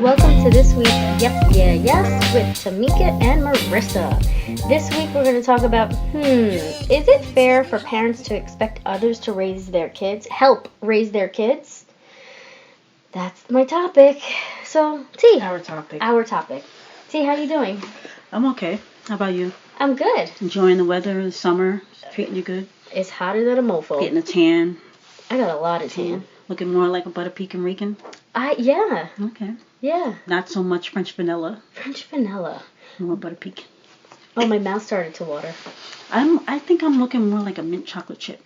Welcome to this week's Yep, Yeah, Yes with Tamika and Marissa. This week we're going to talk about, is it fair for parents to expect others to help raise their kids? That's my topic. So, T. Our topic. T, how you doing? I'm okay. How about you? I'm good. Enjoying the weather, the summer, treating you good? It's hotter than a mofo. Getting a tan. I got a lot of tan. Looking more like a butter pecan Rican? Yeah. Okay. Yeah. Not so much French vanilla. French vanilla. More butter pecan. Oh, my mouth started to water. I think I'm looking more like a mint chocolate chip.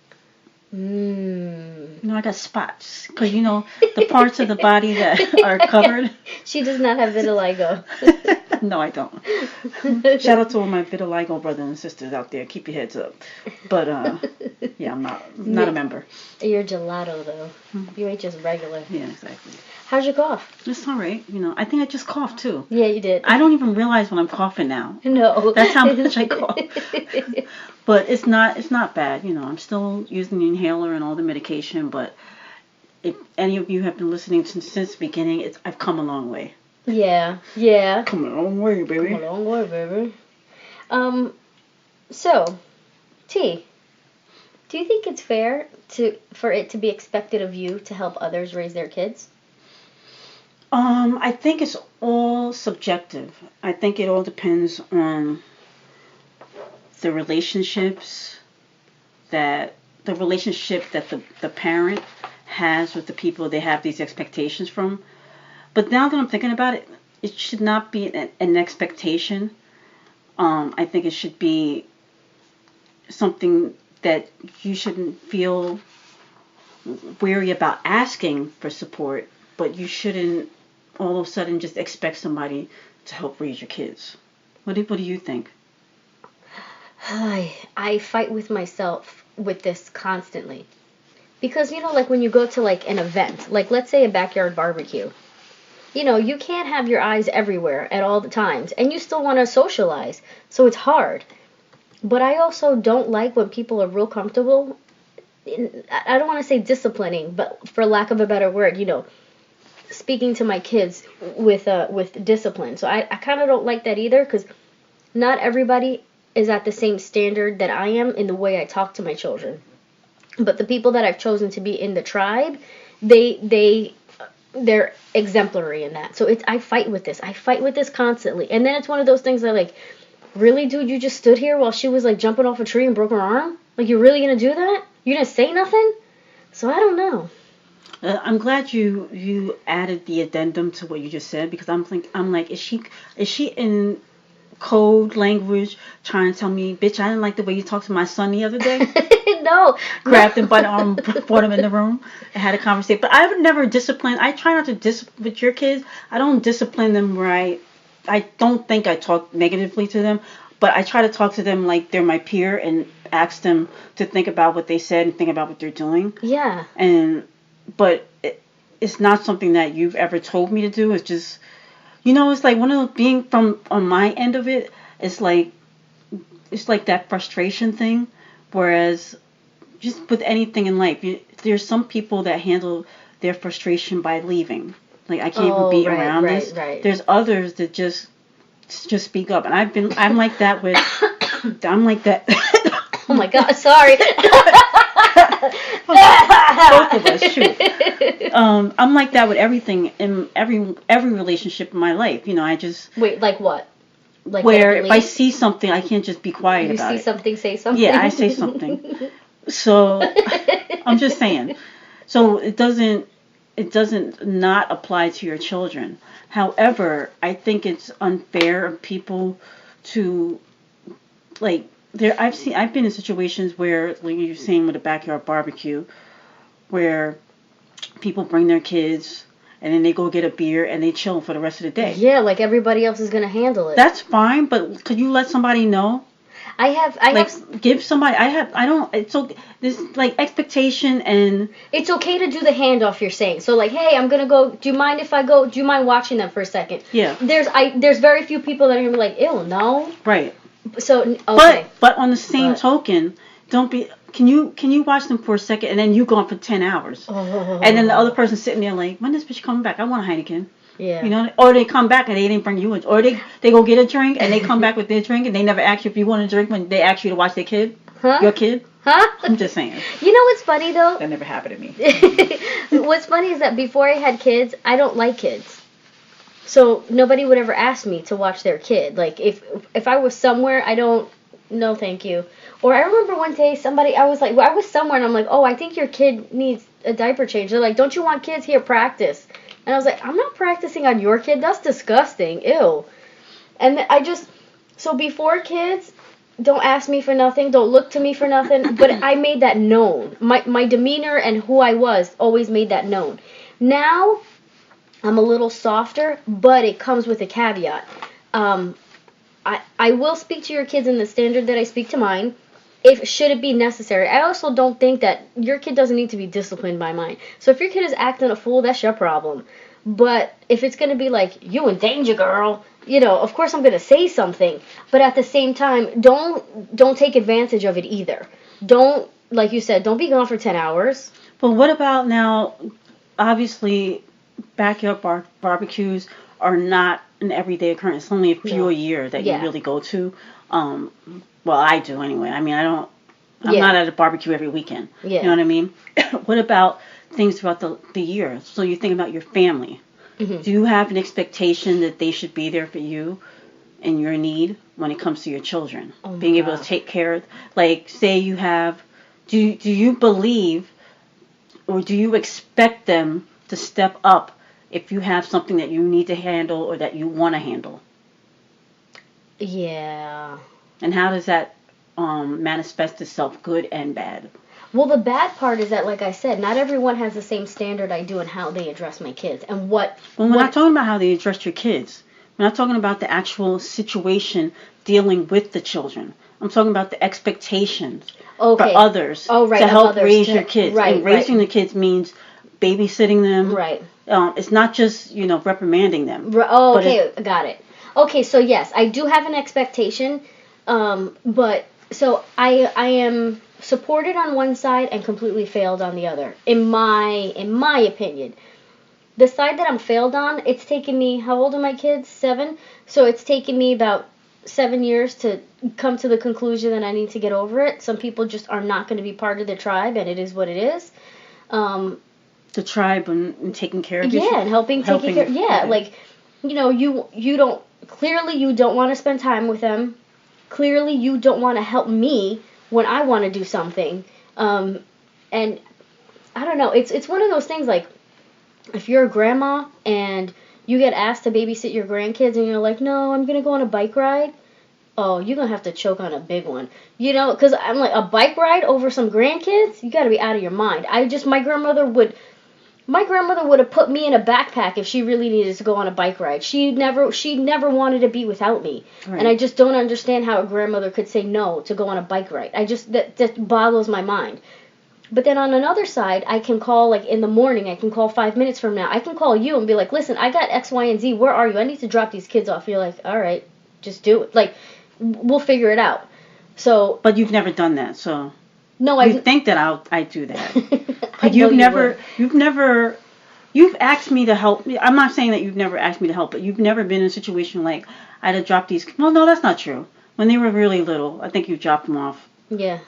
Mmm. I got spots. Because, the parts of the body that are covered. She does not have vitiligo. No, I don't. Shout out to all my vitiligo brothers and sisters out there. Keep your heads up. But, yeah, I'm not a member. You're gelato, though. You ain't just regular. Yeah, exactly. How's your cough? It's all right. I think I just coughed, too. Yeah, you did. I don't even realize when I'm coughing now. No. That's how much I cough. But it's not bad. I'm still using the inhaler and all the medication. But if any of you have been listening since the beginning, I've come a long way. Yeah. Come a long way, baby. Come a long way, baby. So, T, do you think it's fair for it to be expected of you to help others raise their kids? I think it's all subjective. I think it all depends on the relationship that the parent has with the people they have these expectations from. But now that I'm thinking about it, it should not be an expectation. I think it should be something that you shouldn't feel weary about asking for support, but you shouldn't all of a sudden just expect somebody to help raise your kids. What do you think? I fight with myself with this constantly. Because, like when you go to like an event, like let's say a backyard barbecue, you can't have your eyes everywhere at all the times, and you still want to socialize, so it's hard. But I also don't like when people are real comfortable, I don't want to say disciplining, but for lack of a better word, speaking to my kids with discipline. So I kind of don't like that either, because not everybody is at the same standard that I am in the way I talk to my children. But the people that I've chosen to be in the tribe, they're exemplary in that. So I fight with this. I fight with this constantly. And then it's one of those things that, like, really, dude, you just stood here while she was, like, jumping off a tree and broke her arm? Like, you're really going to do that? You didn't say nothing? So I don't know. I'm glad you added the addendum to what you just said, because I'm like, is she in code language trying to tell me, bitch, I didn't like the way you talked to my son the other day? No. Grabbed him by the arm, brought him in the room, and had a conversation. But I would never discipline. I try not to discipline with your kids. I don't discipline them where I don't think I talk negatively to them, but I try to talk to them like they're my peer and ask them to think about what they said and think about what they're doing. Yeah. But it's not something that you've ever told me to do. It's just, it's like one of those, being from on my end of it, it's like that frustration thing. Whereas just with anything in life, there's some people that handle their frustration by leaving. Like, I can't even be around this. Right. There's others that just speak up, and I'm like that with Oh my God, sorry. Both of us, shoot. I'm like that with everything in every relationship in my life. I just wait, like what? Like where if I see something, I can't just be quiet about it. You see something, say something. Yeah, I say something. So I'm just saying. So it doesn't not apply to your children. However, I think it's unfair of people to, like, I've been in situations where, like you're saying with a backyard barbecue, where people bring their kids and then they go get a beer and they chill for the rest of the day. Yeah, like everybody else is gonna handle it. That's fine, but could you let somebody know? Give somebody. It's so this like expectation, and it's okay to do the handoff. You're saying so, like, hey, I'm gonna go. Do you mind if I go? Do you mind watching them for a second? Yeah. There's very few people that are gonna be like, ew, no. Right. So okay. But on the same token, don't be. Can you watch them for a second and then you go on for 10 hours? And then the other person's sitting there like, when is this bitch coming back? I want a Heineken. Yeah. You know, or they come back and they didn't bring you a, or they go get a drink and they come back with their drink and they never ask you if you want a drink when they ask you to watch their kid, your kid. I'm just saying. You know what's funny though? That never happened to me. What's funny is that before I had kids, I don't like kids. So nobody would ever ask me to watch their kid. Like if I was somewhere, I don't. No, thank you. Or I remember one day I was somewhere and I'm like, oh, I think your kid needs a diaper change. They're like, don't you want kids here? Practice. And I was like, I'm not practicing on your kid. That's disgusting. Ew. And so before kids, don't ask me for nothing. Don't look to me for nothing. But I made that known. My demeanor and who I was always made that known. Now, I'm a little softer, but it comes with a caveat. I will speak to your kids in the standard that I speak to mine, should it be necessary. I also don't think that your kid doesn't need to be disciplined by mine. So if your kid is acting a fool, that's your problem. But if it's going to be like, you in danger, girl, you know, of course I'm going to say something. But at the same time, don't take advantage of it either. Don't, like you said, don't be gone for 10 hours. But what about now, obviously, backyard barbecues are not an everyday occurrence. It's only a few a year that you really go to. Well, I do anyway. I mean, I'm not at a barbecue every weekend. Yeah. You know what I mean? What about things throughout the year? So you think about your family. Mm-hmm. Do you have an expectation that they should be there for you and your need when it comes to your children? Being able to take care of, like, say you have, do you believe or do you expect them to step up if you have something that you need to handle or that you want to handle? Yeah. And how does that manifest itself, good and bad? Well, the bad part is that, like I said, not everyone has the same standard I do in how they address my kids. And Well, we're not talking about how they address your kids. We're not talking about the actual situation dealing with the children. I'm talking about the expectations for others to help raise your kids. Right, and raising the kids means babysitting them. Right. It's not just, reprimanding them. Okay, got it. Okay, so yes, I do have an expectation, but so I am supported on one side and completely failed on the other. In my opinion, the side that I'm failed on, it's taken me, how old are my kids? 7. So it's taken me about 7 years to come to the conclusion that I need to get over it. Some people just are not going to be part of the tribe, and it is what it is. The tribe and taking care of you. Yeah, and helping taking care. Yeah, like, you don't. Clearly, you don't want to spend time with them. Clearly, you don't want to help me when I want to do something. And I don't know. It's one of those things, like, if you're a grandma and you get asked to babysit your grandkids and you're like, no, I'm going to go on a bike ride. Oh, you're going to have to choke on a big one. Because I'm like, a bike ride over some grandkids? You got to be out of your mind. My grandmother would have put me in a backpack if she really needed to go on a bike ride. She never wanted to be without me. Right. And I just don't understand how a grandmother could say no to go on a bike ride. That boggles my mind. But then on another side, I can call, like, in the morning, I can call 5 minutes from now. I can call you and be like, listen, I got X, Y, and Z. Where are you? I need to drop these kids off. You're like, all right, just do it. Like, we'll figure it out. So. But you've never done that, so. No, you think that I do that. But you've asked me to help. I'm not saying that you've never asked me to help, but you've never been in a situation like I had to drop these. Well, no, that's not true. When they were really little, I think you dropped them off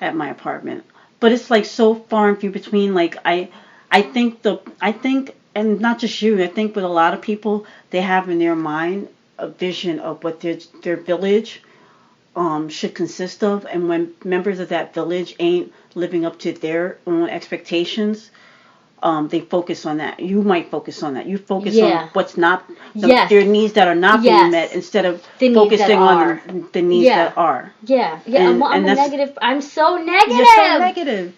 at my apartment. But it's like so far and few between. Like I think, and not just you, I think with a lot of people, they have in their mind a vision of what their village should consist of, and when members of that village ain't living up to their own expectations, they focus on that. You might focus on that. You focus on what's not, their needs that are not being met, instead of focusing on the needs that are. Yeah, and, I'm a negative. I'm so negative. You're so negative.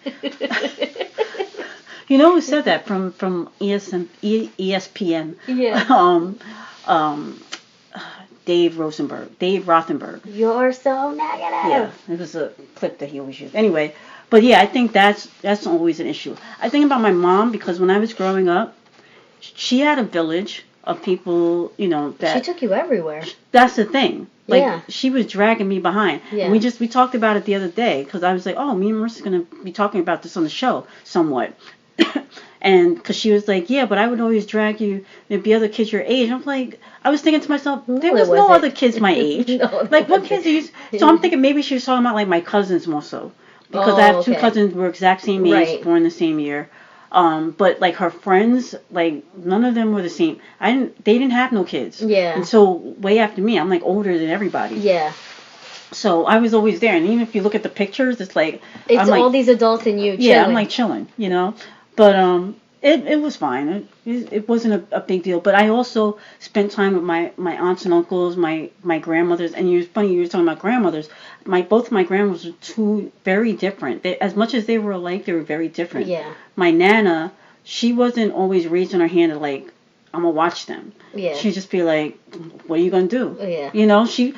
You know who said that from ESPN? Yeah. Dave Rothenberg. You're so negative. Yeah, it was a clip that he always used. Anyway, but yeah, I think that's always an issue. I think about my mom, because when I was growing up, she had a village of people, that... She took you everywhere. That's the thing. Like, she was dragging me behind. Yeah. And we talked about it the other day, because I was like, oh, me and Marissa's going to be talking about this on the show somewhat. And because she was like, yeah, but I would always drag you. There'd be other kids your age. I'm like, I was thinking to myself, there was no other kids my age. No, like, what kids are you? So I'm thinking maybe she was talking about like my cousins more so. Because I have two cousins who were exact same age, born the same year. But like her friends, like none of them were the same. They didn't have no kids. Yeah. And so way after me, I'm like older than everybody. Yeah. So I was always there, and even if you look at the pictures, it's like it's all these adults and you. Chilling. Yeah, I'm like chilling, you know. But it was fine. It wasn't a big deal. But I also spent time with my aunts and uncles, my grandmothers. And it's funny you were talking about grandmothers. Both my grandmothers were two very different. As much as they were alike, they were very different. Yeah. My nana, she wasn't always raising her hand to like, I'm gonna watch them. Yeah. She'd just be like, what are you gonna do? Yeah. You know, she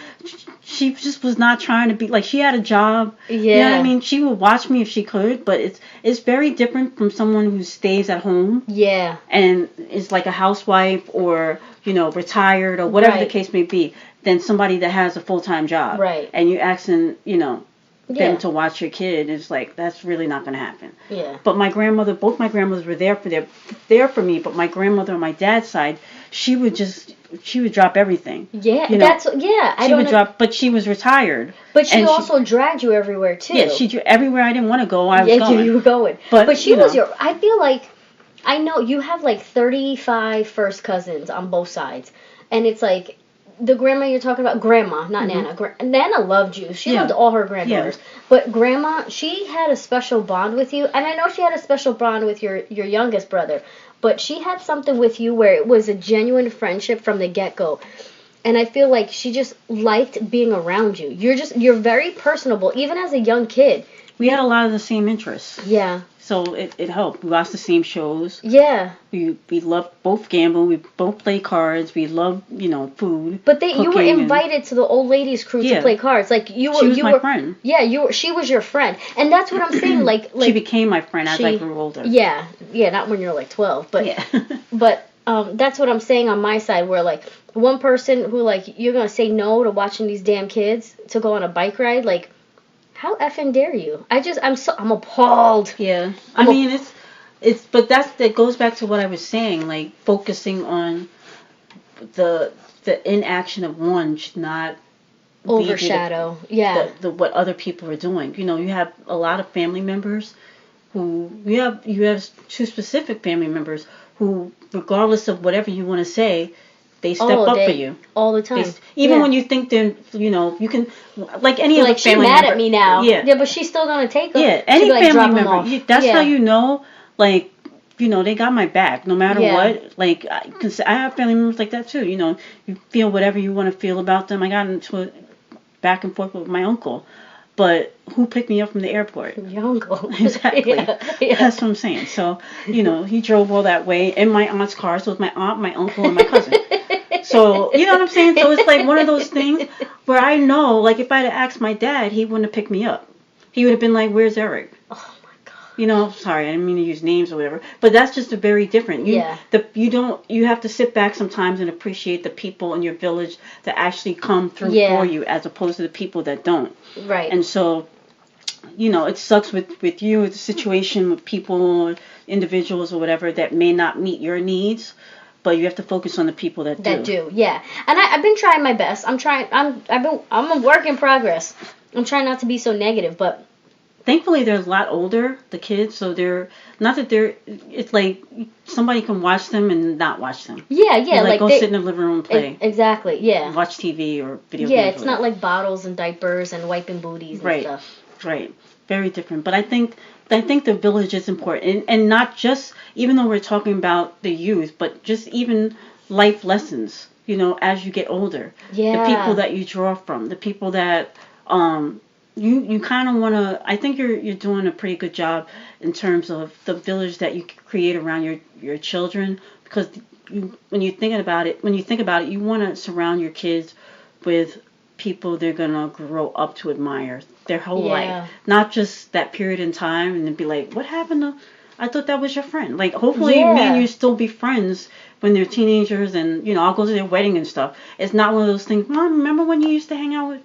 just was not trying to be like, she had a job. Yeah. You know what I mean? She would watch me if she could, but it's very different from someone who stays at home. Yeah. And is like a housewife or, you know, retired or whatever the case may be, than somebody that has a full-time job. Right. And you asking, you know, them to watch your kid, it's like, that's really not going to happen. Yeah. But my grandmother, both my grandmothers were there for me, but my grandmother on my dad's side, she would drop everything. Yeah, you know? She would drop, but she was retired. But she also dragged you everywhere too. Yeah, everywhere I didn't want to go, I was going. Yeah, you were going. But she was know. I feel like, I know you have like 35 first cousins on both sides, and it's like, the grandma you're talking about, grandma, not Nana. Nana loved you. She loved all her granddaughters. Yeah. But grandma, she had a special bond with you. And I know she had a special bond with your youngest brother. But she had something with you where it was a genuine friendship from the get-go. And I feel like she just liked being around you. You're very personable, even as a young kid. We had a lot of the same interests. Yeah. So it helped. We watched the same shows. Yeah. We loved both gamble. We both play cards. We loved, you know, food. But you were invited to the old ladies crew to play cards. Like she was my friend. Yeah, she was your friend. And that's what I'm saying. Like she became my friend as I grew older. Yeah. Yeah, not when you're like 12, but but that's what I'm saying on my side, where like one person who like, you're going to say no to watching these damn kids to go on a bike ride, like, how effing dare you? I'm appalled. Yeah. I mean, but that goes back to what I was saying, like focusing on the inaction of one should not overshadow. The what other people are doing. You know, you have a lot of family members who you have two specific family members who, regardless of whatever you want to say, they step up for you all the time. Even when you think they're, you know, you can, like any other family member. Like, she's mad at me now. Yeah, but she's still gonna take them. Yeah, any family member. That's how you know, like, you know, they got my back no matter what. Like, cause I have family members like that too. You know, you feel whatever you want to feel about them. I got into a back and forth with my uncle. But who picked me up from the airport? Your uncle. Exactly. That's what I'm saying. So, you know, he drove all that way in my aunt's car. So it was my aunt, my uncle, and my cousin. So, you know what I'm saying? So it's like one of those things where I know, like, if I had asked my dad, he wouldn't have picked me up. He would have been like, where's Eric? Oh, my God. You know, sorry, I didn't mean to use names or whatever. But that's just a very different. You have to sit back sometimes and appreciate the people in your village that actually come through for you as opposed to the people that don't. Right. And so, you know, it sucks with you, with the situation with people, individuals or whatever that may not meet your needs. But you have to focus on the people that do. Yeah. And I've been trying my best. I'm a work in progress. I'm trying not to be so negative, but thankfully they're a lot older, the kids, so it's like somebody can watch them and not watch them. Yeah. Like go sit in the living room and play. Exactly, yeah. Watch TV or video games. Yeah, it's not like bottles and diapers and wiping booties and stuff. Right. Very different. But I think the village is important, and not just, even though we're talking about the youth, but just even life lessons, you know, as you get older. Yeah. The people that you draw from, the people that you kind of want to. I think you're doing a pretty good job in terms of the village that you create around your children, because when you think about it, you want to surround your kids with people they're gonna grow up to admire their whole life, not just that period in time, and then be like, what happened to? I thought that was your friend. Like, hopefully, me and you still be friends when they're teenagers, and you know, I'll go to their wedding and stuff. It's not one of those things. Mom, remember when you used to hang out with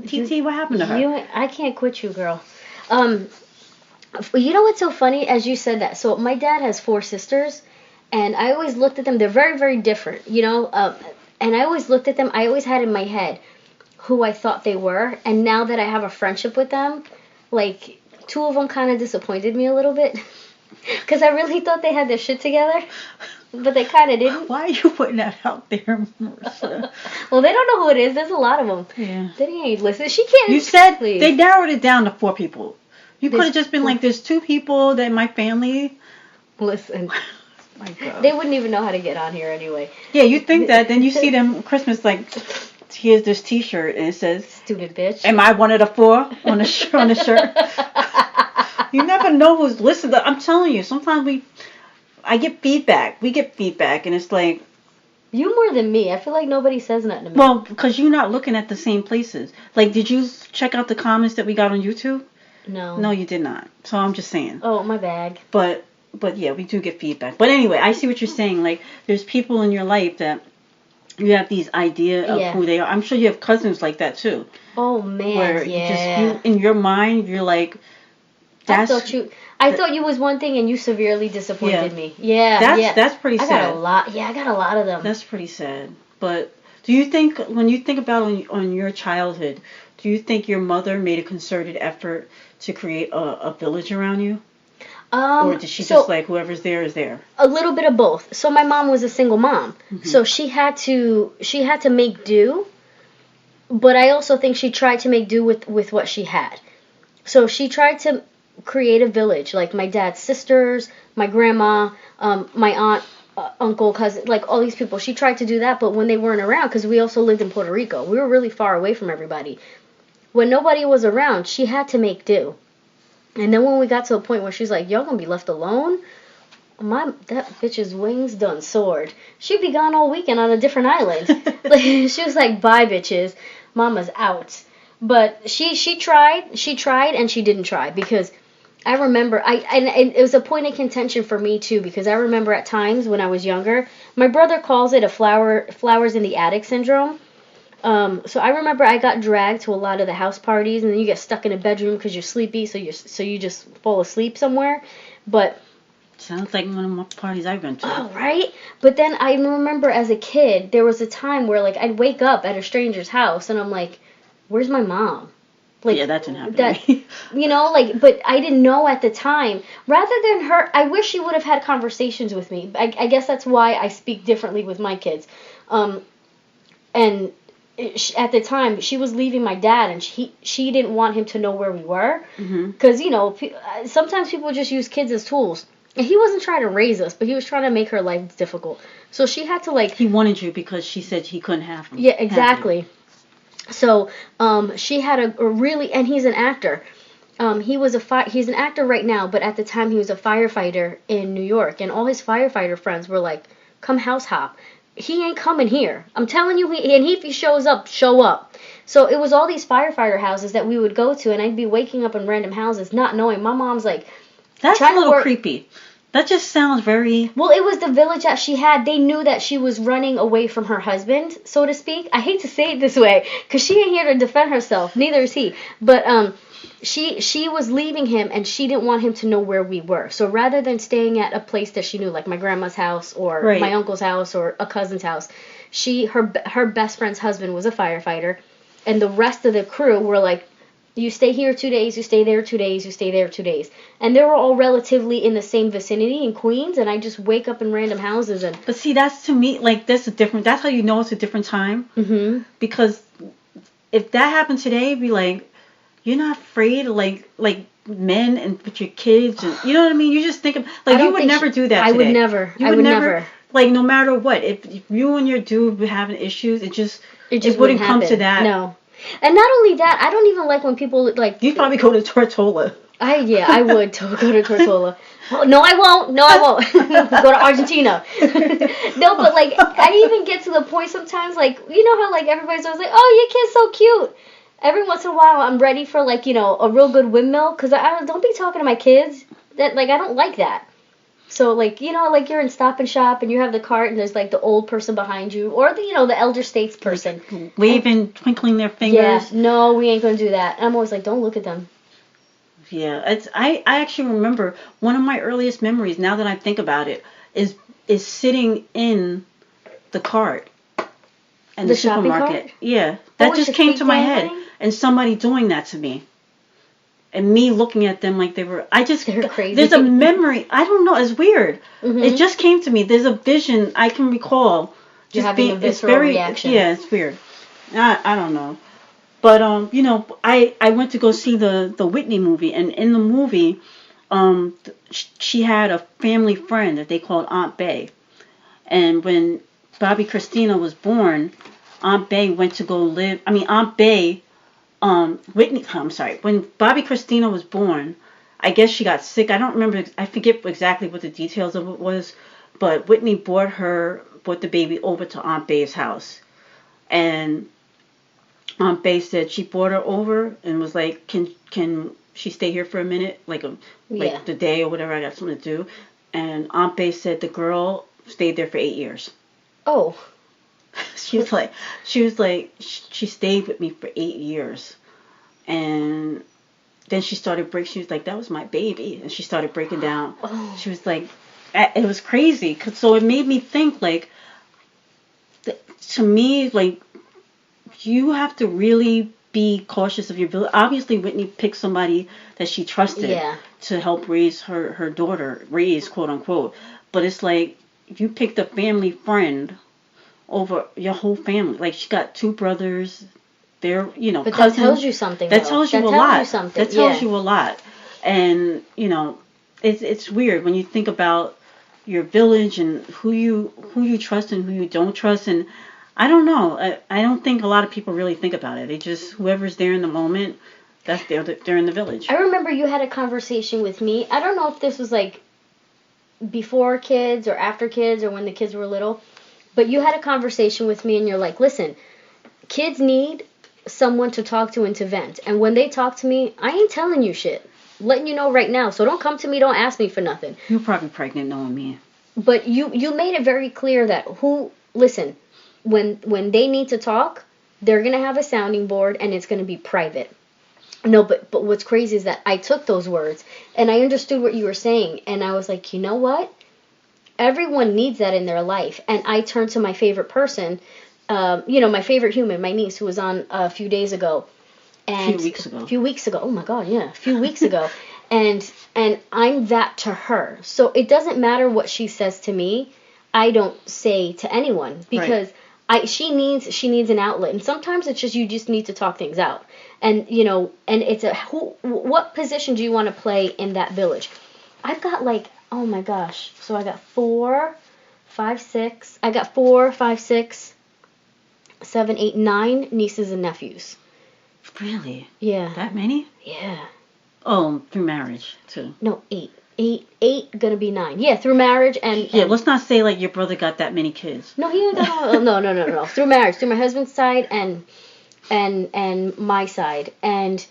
TT? What happened to her? I can't quit you, girl. You know what's so funny? As you said that, so my dad has 4 sisters, and I always looked at them. They're very, very different, and I always looked at them. I always had in my head who I thought they were, and now that I have a friendship with them, like 2 of them kind of disappointed me a little bit, because I really thought they had their shit together, but they kind of didn't. Why are you putting that out there, Marissa? Well, they don't know who it is. There's a lot of them. Yeah. They ain't listen. She can't. You said please. they narrowed it down to 4 people. You could have just been like, there's 2 people that my family. Listen. My God. They wouldn't even know how to get on here anyway. Yeah, you think that. Then you see them Christmas like, here's this T-shirt and it says, "Stupid bitch." Am I one of the 4 on the shirt? You never know who's listening. I'm telling you, sometimes I get feedback. We get feedback, and it's like. You more than me. I feel like nobody says nothing to me. Well, because you're not looking at the same places. Like, did you check out the comments that we got on YouTube? No. No, you did not. So I'm just saying. Oh, my bag. But yeah, we do get feedback. But anyway, I see what you're saying. Like, there's people in your life that you have these idea of who they are. I'm sure you have cousins like that too. Oh man, where you in your mind you're like, I thought you was one thing and you severely disappointed me. Yeah, that's pretty sad. I got a lot. Yeah, I got a lot of them. That's pretty sad. But do you think when you think about on your childhood, do you think your mother made a concerted effort to create a village around you? Or did she just like whoever's there is there? A little bit of both. So my mom was a single mom, so she had to make do. But I also think she tried to make do with what she had. So she tried to create a village, like my dad's sisters, my grandma, my aunt, uncle, cousin, like all these people. She tried to do that, but when they weren't around, because we also lived in Puerto Rico, we were really far away from everybody. When nobody was around, she had to make do. And then when we got to a point where she's like, y'all gonna be left alone? That bitch's wings done soared. She'd be gone all weekend on a different island. She was like, bye bitches, mama's out. But she tried and she didn't try, because I remember and it was a point of contention for me too, because I remember at times when I was younger, my brother calls it a flowers in the attic syndrome. So I remember I got dragged to a lot of the house parties, and then you get stuck in a bedroom because you're sleepy, so you just fall asleep somewhere. But sounds like one of my parties I've been to. Oh, right? But then I remember as a kid, there was a time where like I'd wake up at a stranger's house and I'm like, where's my mom? Like, yeah, that didn't happen to me. But I didn't know at the time. Rather than her, I wish she would have had conversations with me. I guess that's why I speak differently with my kids. And at the time, she was leaving my dad, and she didn't want him to know where we were. Because, sometimes people just use kids as tools. And he wasn't trying to raise us, but he was trying to make her life difficult. So she had to, He wanted you because she said he couldn't have him. Yeah, exactly. So she had a really... And he's an actor. He's an actor right now, but at the time he was a firefighter in New York. And all his firefighter friends were like, come house hop. He ain't coming here. I'm telling you, if he shows up, show up. So it was all these firefighter houses that we would go to, and I'd be waking up in random houses not knowing. My mom's like... That's a little creepy. That just sounds very... Well, it was the village that she had. They knew that she was running away from her husband, so to speak. I hate to say it this way, because she ain't here to defend herself. Neither is he. But she was leaving him, and she didn't want him to know where we were. So rather than staying at a place that she knew, like my grandma's house or my uncle's house or a cousin's house, her best friend's husband was a firefighter, and the rest of the crew were like, you stay here 2 days, you stay there 2 days, you stay there 2 days. And they were all relatively in the same vicinity in Queens, and I just wake up in random houses. But see, that's to me, like, that's how you know it's a different time. Mm-hmm. Because if that happened today, it'd be like, you're not afraid of, like men and with your kids, and you know what I mean? You just think of, like, you would never do that today. I would never. I would never. Like, no matter what, if you and your dude were having issues, it just wouldn't come to that. No. And not only that, I don't even like when people, like... You'd probably go to Tortola. I would go to Tortola. No, I won't. Go to Argentina. No, but, like, I even get to the point sometimes, like, you know how, like, everybody's always like, oh, your kid's so cute. Every once in a while, I'm ready for, like, a real good windmill, because I don't be talking to my kids. That, like, I don't like that. So, like, like you're in Stop and Shop and you have the cart and there's, like, the old person behind you or, the elder statesperson. Waving, twinkling their fingers. Yeah, no, we ain't going to do that. And I'm always like, don't look at them. Yeah, I actually remember one of my earliest memories, now that I think about it, is sitting in the cart in the supermarket. Cart? Yeah. That just came to my head. And somebody doing that to me. And me looking at them like they're crazy. There's a memory. I don't know. It's weird. Mm-hmm. It just came to me. There's a vision I can recall. You're having a visceral reaction. Yeah, it's weird. I don't know. But I went to go see the Whitney movie, and in the movie, she had a family friend that they called Aunt Bay, and when Bobby Christina was born, Aunt Bay went to go live. I mean, Aunt Bay, Whitney. I'm sorry. When Bobby Christina was born, I guess she got sick. I don't remember. I forget exactly what the details of it was, but Whitney brought the baby over to Aunt Bay's house, and Aunt Bay said she brought her over and was like, can she stay here for a minute, like the day or whatever, I got something to do. And Aunt Bay said the girl stayed there for 8 years. Oh. She stayed with me for 8 years. And then she was like, that was my baby. And she started breaking down. Oh. She was like, it was crazy. So it made me think, like, to me, like, you have to really be cautious of your village. Obviously, Whitney picked somebody that she trusted to help raise her daughter, quote unquote. But it's like, you picked a family friend over your whole family. Like, she got 2 brothers. They're, but cousins. That tells you something. That tells you a lot. That tells you a lot. And, it's weird when you think about your village and who you trust and who you don't trust. And I don't know. I don't think a lot of people really think about it. They just, whoever's there in the moment, they're in the village. I remember you had a conversation with me. I don't know if this was like before kids or after kids or when the kids were little, but you had a conversation with me and you're like, listen, kids need someone to talk to and to vent. And when they talk to me, I ain't telling you shit. I'm letting you know right now. So don't come to me, don't ask me for nothing. You're probably pregnant knowing me. But you made it very clear that listen, when they need to talk, they're going to have a sounding board and it's going to be private. No, but what's crazy is that I took those words and I understood what you were saying. And I was like, you know what? Everyone needs that in their life. And I turned to my favorite person, my favorite human, my niece, who was on a few days ago. And a few weeks ago. Oh my God, yeah. A few weeks ago. And I'm that to her. So it doesn't matter what she says to me. I don't say to anyone because she needs an outlet, and sometimes it's just you just need to talk things out, and and it's what position do you want to play in that village? I've got like, oh my gosh, so I got 4, 5, 6. I got 4, 5, 6, 7, 8, 9 nieces and nephews. Really? Yeah. That many? Yeah. Oh, through marriage too. No, 8. 8 gonna be 9. Yeah, through marriage and let's not say like your brother got that many kids. No, he ain't got no. Through marriage, through my husband's side and my side, and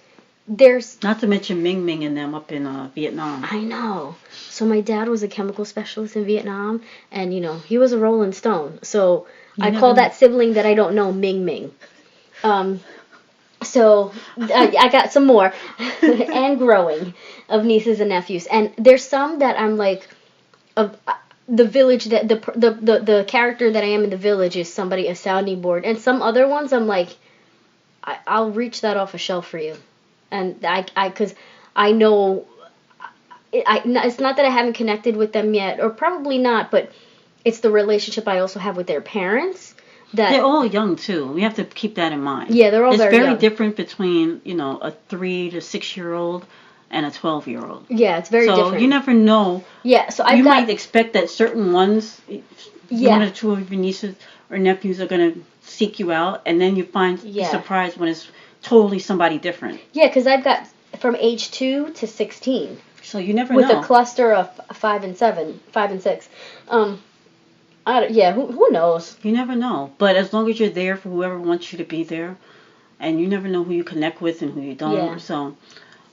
there's not to mention Ming Ming and them up in Vietnam. I know. So my dad was a chemical specialist in Vietnam, and he was a Rolling Stone. So I call that sibling that I don't know Ming Ming. So I got some more and growing of nieces and nephews, and there's some that I'm like, of the village that the character that I am in the village is a sounding board, and some other ones I'm like, I'll reach that off a shelf for you, and because I know, it's not that I haven't connected with them yet, or probably not, but it's the relationship I also have with their parents. They're all young too. We have to keep that in mind. Yeah, they're all very young. It's very different between, a 3 to 6 year old and a 12-year-old. Yeah, it's very different. So you never know. Yeah, so you might expect that certain ones, 1 or 2 of your nieces or nephews are going to seek you out, and then you find surprised when it's totally somebody different. Yeah, because I've got from age 2 to 16. So you never know. With a cluster of 5 and 6. Who knows? You never know. But as long as you're there for whoever wants you to be there, and you never know who you connect with and who you don't. Yeah. So,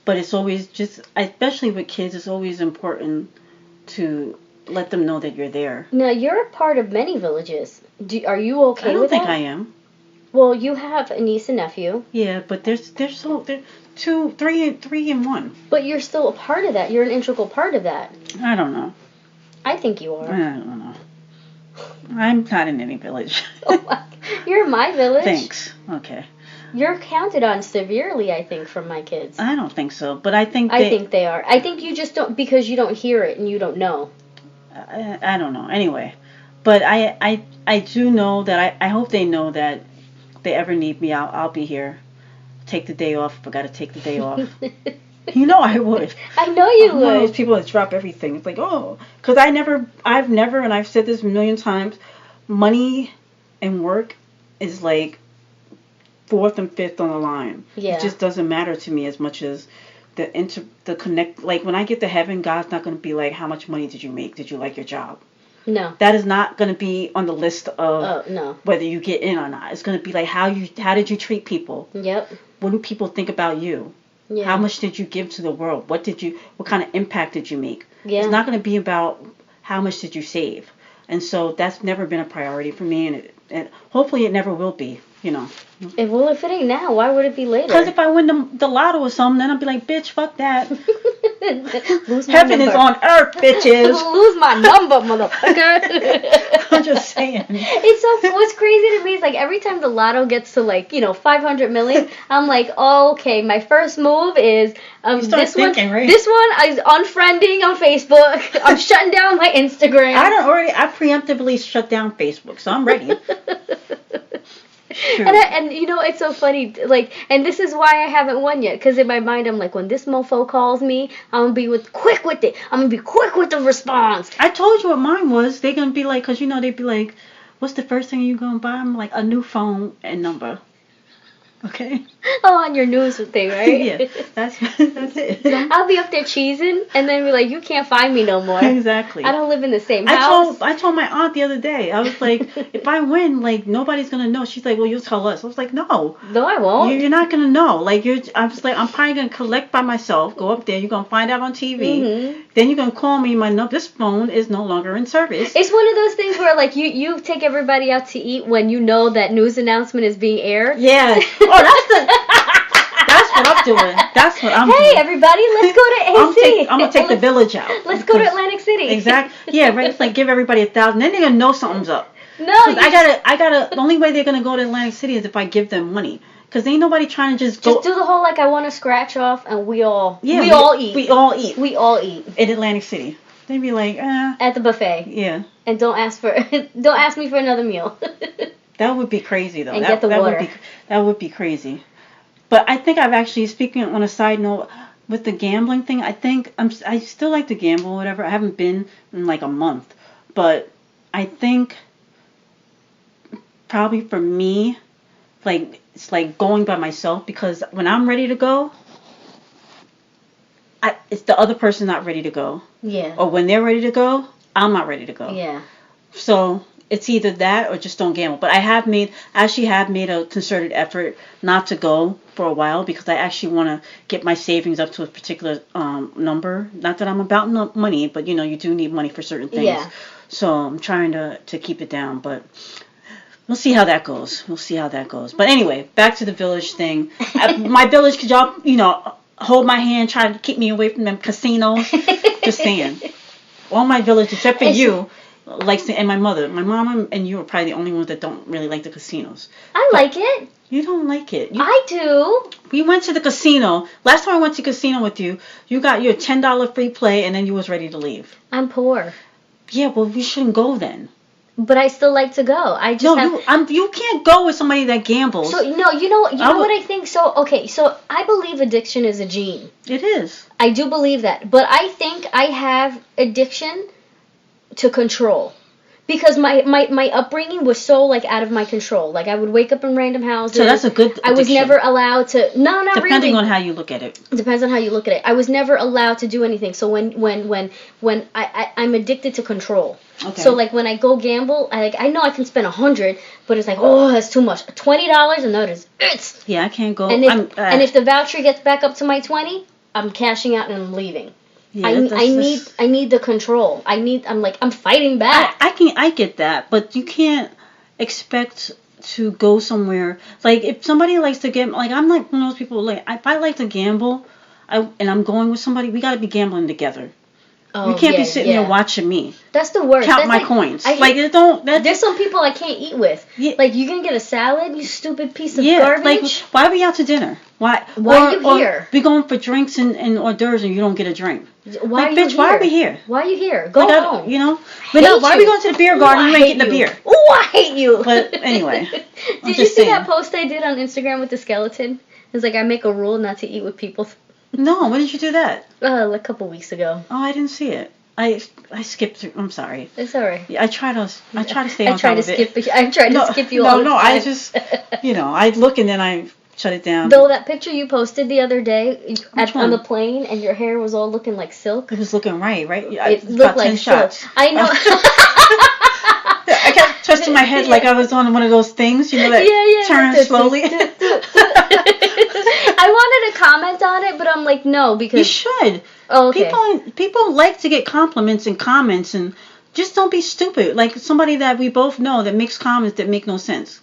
but it's always just, especially with kids, it's always important to let them know that you're there. Now, you're a part of many villages. Are you okay with that? I don't think I am. Well, you have a niece and nephew. Yeah, but they're two, three in one. But you're still a part of that. You're an integral part of that. I don't know. I think you are. I don't know. I'm not in any village. You're my village. Thanks. Okay. You're counted on severely, I think, from my kids. I don't think so, but I think they are. I think you just don't, because you don't hear it and you don't know. I don't know. Anyway, but I do know that I hope they know that if they ever need me, I'll be here. Take the day off if I got to take the day off. You know I would. I know you would. One of those people that drop everything. It's like, oh, because I've never, and I've said this a million times, money and work is like fourth and fifth on the line. Yeah. It just doesn't matter to me as much as the connect. Like when I get to heaven, God's not going to be like, how much money did you make? Did you like your job? No. That is not going to be on the list of no. whether you get in or not. It's going to be like how did you treat people? Yep. What do people think about you? Yeah. How much did you give to the world? What kind of impact did you make? Yeah. It's not going to be about how much did you save. And so that's never been a priority for me, and hopefully it never will be, you know. If it ain't now, why would it be later? Because if I win the lotto or something, then I'll be like, bitch, fuck that. Heaven number. is on earth, bitches. Lose my number, motherfucker. I'm just saying. What's crazy to me is like every time the lotto gets to like, 500 million, I'm like, oh, okay, my first move is this one is unfriending on Facebook. I'm shutting down my Instagram. I preemptively shut down Facebook, so I'm ready. True. And it's so funny, like, and this is why I haven't won yet, because in my mind I'm like, when this mofo calls me, I'm gonna be quick with the response. I told you what mine was. They're gonna be like, because they'd be like, what's the first thing you gonna buy? I'm like, a new phone and number. Okay. Oh, on your news thing, right? Yeah, that's it. I'll be up there cheesing, and then be like, you can't find me no more. Exactly. I don't live in the same house. I told my aunt the other day, I was like, if I win, like, nobody's gonna know. She's like, well, you'll tell us. I was like, no. No, I won't. You're not gonna know. Like, I was like, I'm probably gonna collect by myself, go up there, you're gonna find out on TV, then you're gonna call me, this phone is no longer in service. It's one of those things where, like, you take everybody out to eat when you know that news announcement is being aired. Yeah. Oh, that's what I'm doing. That's what I'm doing. Hey, everybody, let's go to AC. I'm going to take the village out. Let's go to Atlantic City. Exactly. Yeah, right. It's like give everybody 1,000. Then they're going to know something's up. No. I gotta, the only way they're going to go to Atlantic City is if I give them money. Because ain't nobody trying to just go. Just do the whole, like, I want to scratch off, and we all eat. We all eat. We all eat. In Atlantic City. They'd be like, At the buffet. Yeah. And don't ask me for another meal. That would be crazy, though. And get the water. That would be crazy. But I think I've actually, speaking on a side note, with the gambling thing, I still like to gamble or whatever. I haven't been in like a month. But I think probably for me, like, it's like going by myself, because when I'm ready to go, it's the other person not ready to go. Yeah. Or when they're ready to go, I'm not ready to go. Yeah. So it's either that or just don't gamble. But I have made a concerted effort not to go for a while, because I actually want to get my savings up to a particular number. Not that I'm about money, but you do need money for certain things. Yeah. So I'm trying to keep it down, but we'll see how that goes. But anyway, back to the village thing. My village, could y'all, hold my hand, try to keep me away from them casinos? Just saying. All my village, except for you, and my mother. My mom and you are probably the only ones that don't really like the casinos. I like it. You don't like it. I do. We went to the casino. Last time I went to the casino with you, you got your $10 free play, and then you was ready to leave. I'm poor. Yeah, well, we shouldn't go then. But I still like to go. You can't go with somebody that gambles. So no, you know what I think. So okay, so I believe addiction is a gene. It is. I do believe that, but I think I have addiction to control, because my upbringing was so, like, out of my control. Like, I would wake up in random houses. So that's a good addiction. I was never allowed to. No, not really. Depending on how you look at it. Depends on how you look at it. I was never allowed to do anything. So when I'm addicted to control. Okay. So, like, when I go gamble, I know I can spend $100, but it's like, oh, that's too much. $20, and notice it's. Yeah, I can't go. And if the voucher gets back up to my $20, I'm cashing out and I'm leaving. Yeah, I need the control. I'm fighting back. I get that, but you can't expect to go somewhere. Like, if somebody likes to gamble, like, I'm like one of those people, like, if I like to gamble, and I'm going with somebody, we got to be gambling together. Oh, you can't be sitting there watching me. That's the worst. Count that's my coins. There's some people I can't eat with. Yeah. Like, you gonna get a salad, you stupid piece of garbage? Like, why are we out to dinner? Why are you here? We going for drinks and hors d'oeuvres and you don't get a drink. Why are you bitch, here? why are we here? Why are you here? Go home. You know? Why are we going to the beer garden and you ain't getting a beer? Oh, I hate you. But anyway. Did you see that post I did on Instagram with the skeleton? It's like, I make a rule not to eat with people. No, when did you do that? A couple weeks ago. Oh, I didn't see it. I skipped through. I'm sorry. It's alright. I try to stay on top of it. I try to skip you all the time. I just, I look and then I shut it down. Though that picture you posted the other day on the plane and your hair was all looking like silk. It was looking right? It looked like silk. I know. I kept twisting my head like I was on one of those things, that turns slowly. I wanted to comment on it, but I'm like, no, because... You should. Oh, okay. People like to get compliments and comments, and just don't be stupid. Like somebody that we both know that makes comments that make no sense.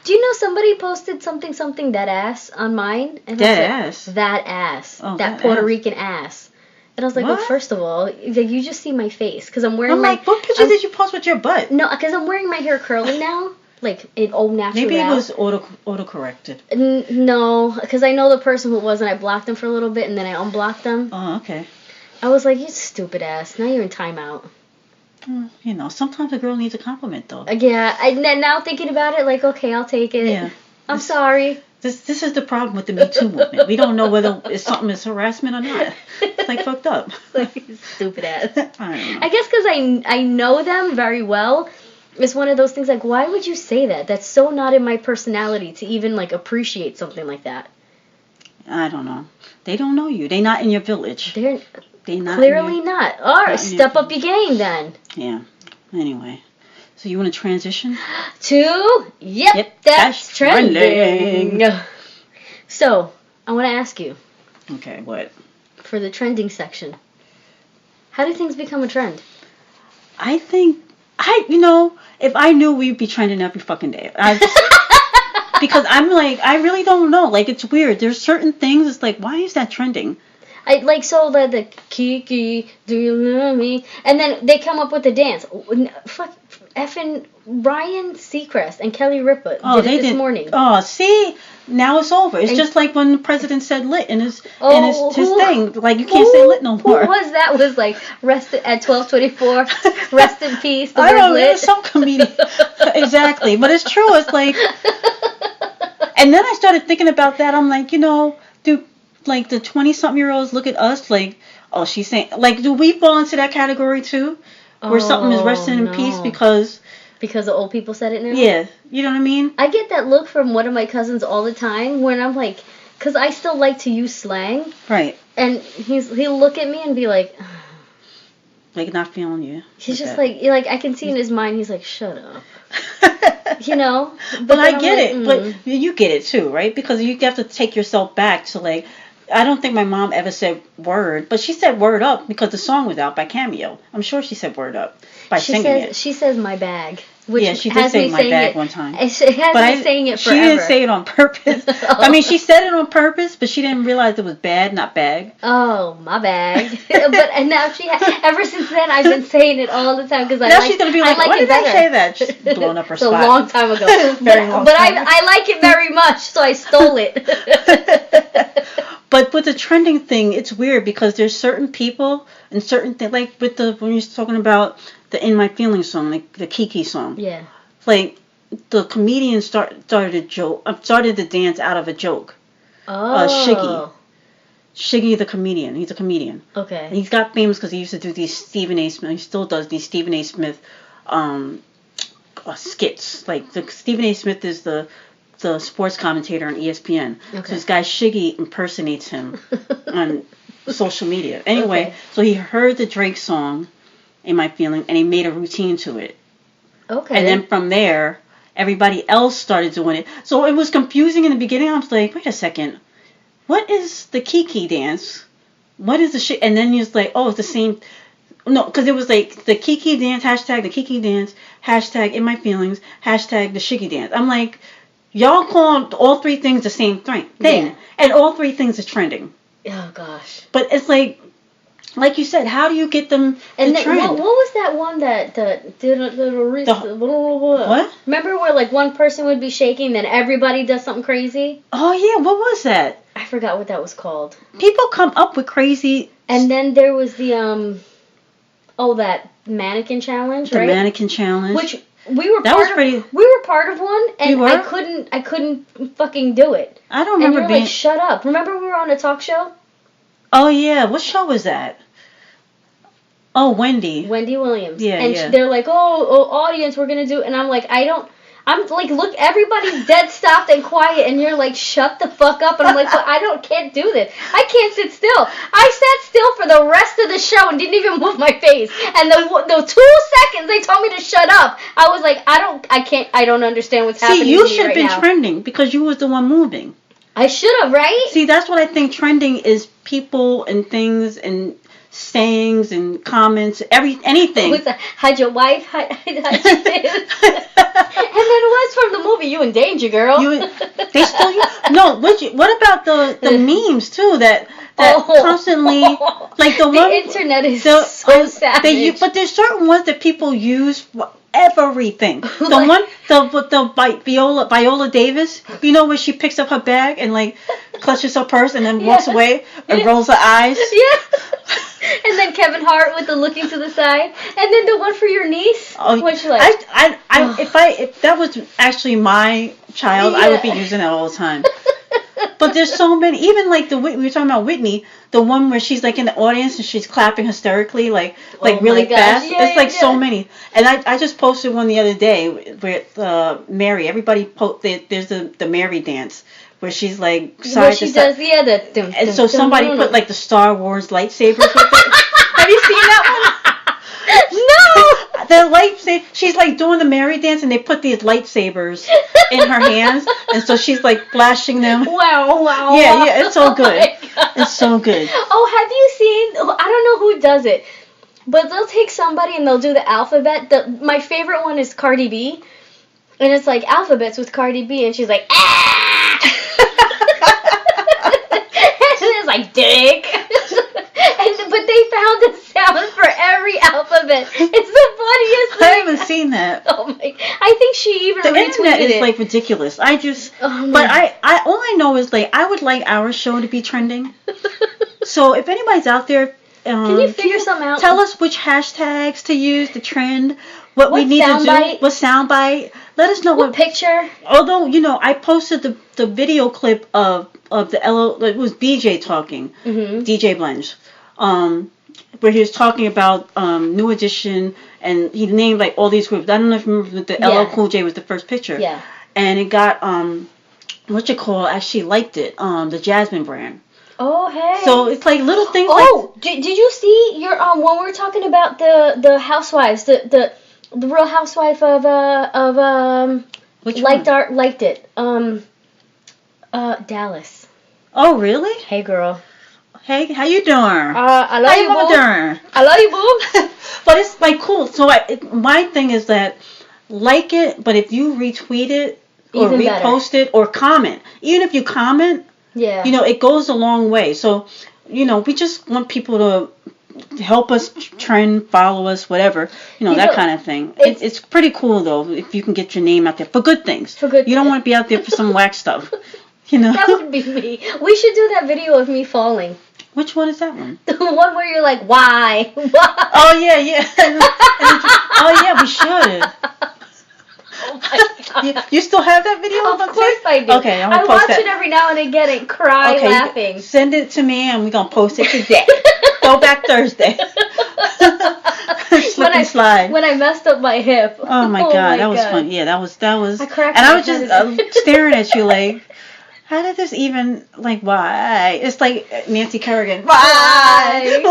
Do you know somebody posted something that ass on mine? And that ass? That ass. Oh, that Puerto Rican ass. And I was like, well, first of all, you just see my face. Because I'm wearing what picture did you post with your butt? No, because I'm wearing my hair curly now. Like, in old natural. Maybe it was auto-corrected. No, because I know the person who it was, and I blocked them for a little bit, and then I unblocked them. Oh, okay. I was like, you stupid ass. Now you're in timeout. Sometimes a girl needs a compliment, though. Yeah, now thinking about it, like, okay, I'll take it. Yeah. I'm sorry. This is the problem with the Me Too movement. We don't know whether something is harassment or not. It's like fucked up. Like, stupid ass. I don't know. I guess because I know them very well. It's one of those things like, why would you say that? That's so not in my personality to even, like, appreciate something like that. I don't know. They don't know you. They're not in your village. They're not. Clearly not. All right, step up your game then. Yeah. Anyway. So you want to transition? Yep, that's trending. So, I want to ask you. Okay, what? For the trending section. How do things become a trend? I think... if I knew we'd be trending every fucking day. Because I'm like, I really don't know. Like, it's weird. There's certain things, it's like, why is that trending? The Keke, do you love me? And then they come up with the dance. Fuck, effing Ryan Seacrest and Kelly Ripa did it this morning. Oh, see? Now it's over. It's just like when the president said lit in his thing. Like, you can't say lit no more. Who was that? Was like, rest at 12:24. Rest in peace. The I word don't know. lit. It was some comedian. Exactly. But it's true. It's like... And then I started thinking about that. I'm like, do like the 20-something-year-olds look at us like, oh, she's saying... Like, do we fall into that category too? Where something is resting in peace because... Because the old people said it now? Yeah. You know what I mean? I get that look from one of my cousins all the time when I'm like... Because I still like to use slang. Right. And he'll look at me and be like... Like, not feeling you. He's just like, I can see in his mind, he's like, shut up. But I get it. But you get it too, right? Because you have to take yourself back to like... I don't think my mom ever said word, but she said word up because the song was out by Cameo. I'm sure she said word up by singing it. She says my bag. Which yeah, she did say my bag one time. It has me saying it forever. She didn't say it on purpose. I mean, she said it on purpose, but she didn't realize it was bad, not bag. Oh, my bag. And now ever since then, I've been saying it all the time because she's gonna be like, why did I say that? She's blowing up her spot. It's a long time ago. But I like it very much, so I stole it. But with the trending thing, it's weird because there's certain people and certain things, like when you're talking about the In My Feelings song, like the Keke song. Yeah. Like, the comedian started the dance out of a joke. Oh. Shiggy the comedian. He's a comedian. Okay. And he's got famous because he used to do these Stephen A. Smith. He still does these Stephen A. Smith skits. Like, Stephen A. Smith is the sports commentator on ESPN. Okay. So this guy Shiggy impersonates him on social media. Anyway, so he heard the Drake song, In My Feeling, and he made a routine to it. Okay. And then from there, everybody else started doing it. So it was confusing in the beginning. I was like, wait a second. What is the Keke dance? What is the shit? And then you're like, oh, it's the same. No, because it was like the Keke dance, hashtag the Keke dance, hashtag in my feelings, hashtag the shiggy dance. I'm like, y'all call all three things the same thing. Yeah. And all three things is trending. Oh, gosh. But it's like you said, how do you get them and to trend? What was that one that what? Remember where like one person would be shaking, then everybody does something crazy? Oh, yeah. What was that? I forgot what that was called. People come up with crazy... And then there was the, that mannequin challenge, right? The mannequin challenge. Which we were part of one, and I couldn't fucking do it. I don't remember and you're like, shut up. Remember we were on a talk show? Oh, yeah. What show was that? Oh, Wendy Williams. Yeah, and they're like, oh, audience, we're gonna do, and I'm like, I'm like, look, everybody's dead stopped and quiet, and you're like, shut the fuck up, and I'm like, but can't do this. I can't sit still. I sat still for the rest of the show and didn't even move my face, and the 2 seconds they told me to shut up, I was like, I don't understand what's happening to me right now. See, you should have been trending, because you was the one moving. I should have, right? See, that's what I think trending is, people and things and sayings and comments, anything. How'd your wife? How'd you this? And then it was from the movie You in Danger, girl. They still no. What about the memes too? That constantly, like the internet is so savage. But there's certain ones that people use for everything. The Viola Davis. You know where she picks up her bag and like clutches her purse and then walks away and rolls her eyes. Yeah. And then Kevin Hart with the looking to the side, and then the one for your niece. Oh, which like, if that was actually my child, I would be using it all the time. But there's so many. Even like we were talking about Whitney, the one where she's like in the audience and she's clapping hysterically, like really fast. It's like so many. And I just posted one the other day with Mary. Everybody there's the Mary dance. Where she's like side to side. And so somebody put like the Star Wars lightsabers with it. Have you seen that one? No! The lightsaber. She's like doing the Mary dance, and they put these lightsabers in her hands, and so she's like flashing them. Wow. Yeah, it's so good. It's so good. Oh, have you seen? I don't know who does it, but they'll take somebody and they'll do the alphabet. My favorite one is Cardi B, and it's like alphabets with Cardi B, and she's like, ah! Like dick. But they found a sound for every alphabet. It's the funniest thing. I haven't seen that. Oh my! I think she even retweeted it. The internet is like ridiculous. I all I know is like I would like our show to be trending. So if anybody's out there, can you figure something out? Tell us which hashtags to use to trend. What we need to do. What soundbite? Let us know what picture. Although I posted the video clip of the it was BJ talking, DJ Blanche, where he was talking about New Edition, and he named like all these groups. I don't know if you remember the LL Cool J was the first picture. Yeah. And it got actually liked it. The Jasmine brand. Oh, hey. So it's like little things. Did you see your when we were talking about the housewives, the Real Housewife of which liked one? Liked it. Dallas. Oh, really? Hey, girl. Hey, how you doing? I love you, boo. I love you, boo. But it's like cool. So my thing is that like it, but if you retweet it or even repost better. it or comment, even if you comment, it goes a long way. So, we just want people to help us trend, follow us, whatever, that kind of thing. It's pretty cool though if you can get your name out there for good things. You don't want to be out there for some whack stuff. That would be me. We should do that video of me falling. Which one is that one? The one where you're like, why? Oh yeah. Oh yeah, we should. Oh my God. You still have that video? Of course I do. Okay, I'm gonna I post watch it every now and again and cry laughing. Send it to me and we're gonna post it today. Go back Thursday. Slip and slide. When I messed up my hip. Oh my God, that was fun. Yeah, that was. I cracked. And I was just staring at you like, how did this even why? It's like Nancy Kerrigan. Why?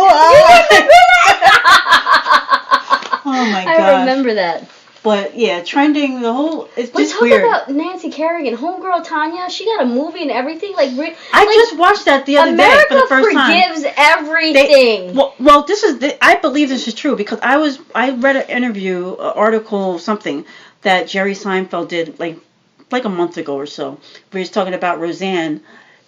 Oh my God. I remember that. But yeah, trending the whole. It's But just talk weird. about Nancy Kerrigan, homegirl Tanya. She got a movie and everything. I just watched that the other day for the first time. America forgives everything. Well, I believe this is true because I read an interview, an article, something that Jerry Seinfeld did like a month ago or so, where he's talking about Roseanne,